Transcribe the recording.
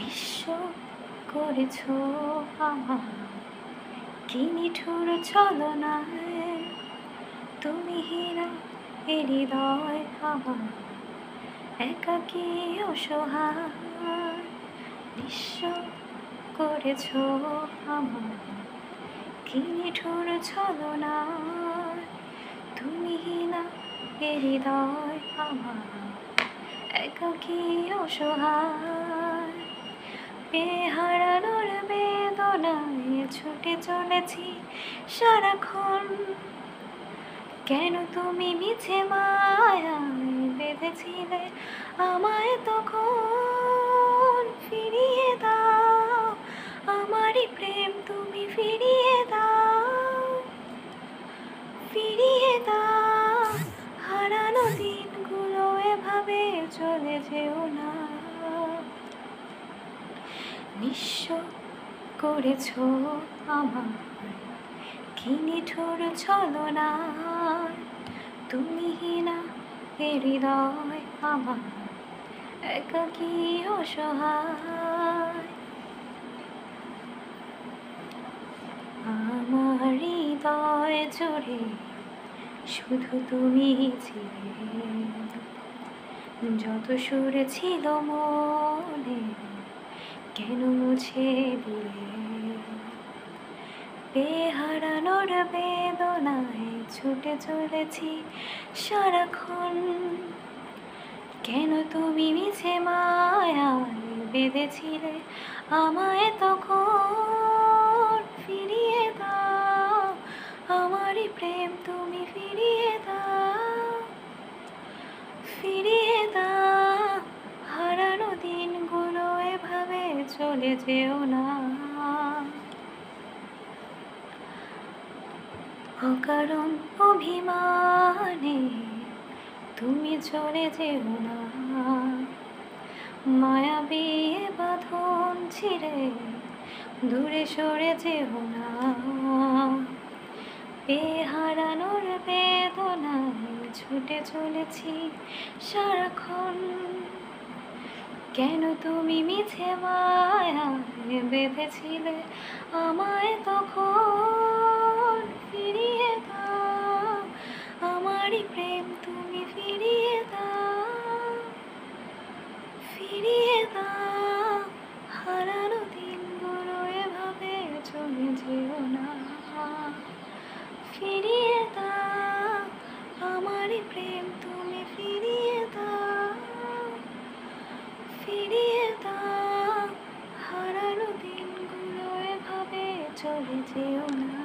নিঃস্ব করেছ আমার, কি নিঠুর ছলনায় তুমি হীরা এ হৃদয় আমার, একাকী অসহায়। নিঃস্ব করেছ আমার, কি নিঠুর ছলনায় তুমি হীরা এ হৃদয় আমার, একাকী অসহায়। হারানোর বেদনায় ছুটে চলেছি সারাক্ষণ, কেন তুমি মিছে মায়ায় বেঁধেছিলে আমায় তখন। ফিরিয়ে দাও আমারই প্রেম, তুমি ফিরিয়ে দাও, ফিরিয়ে দাও। হারানো দিনগুলো এভাবে চলে যেও না। নিঃস্ব করেছ আমার, কি নিঠুর ছলনায় তুমি হীনা এ হৃদয় আমার, একাকী অসহায়। আমার হৃদয় জুড়ে শুধু তুমি ছিলে, যত সুর ছিল মনে কেন মুছে দিলে। হারানোর বেদনায় ছুটে চলেছি সারাক্ষণ, কেন তুমি মিছে মায়ায় বেঁধেছিলে আমায় তখন। ফিরিয়ে দাও আমারই প্রেম, তুমি ফিরিয়ে দাও, ফিরিয়ে দাও। হারানো দিনগুলো এভাবে চলে যেও না। অকারণ অভিমানে তুমি চলে যেও না, মায়াবী বাঁধন ছিঁড়ে দূরে সরে যেও না। হারানোর বেদনায় ছুটে চলেছি সারাক্ষণ, কেন তুমি মিছে মায়ায় বেঁধেছিলে আমায় তখন। ফিরিয়ে দাও আমারই প্রেম, তুমি ফিরিয়ে দাও, ফিরিয়ে দাও। হারানো দিনগুলো এভাবে চলে যেও না। ফিরিয়ে দাও আমারই প্রেম, তুমি ফিরিয়ে দাও, ফিরিয়ে দাও। হারানো দিনগুলো এভাবে চলে যেও না।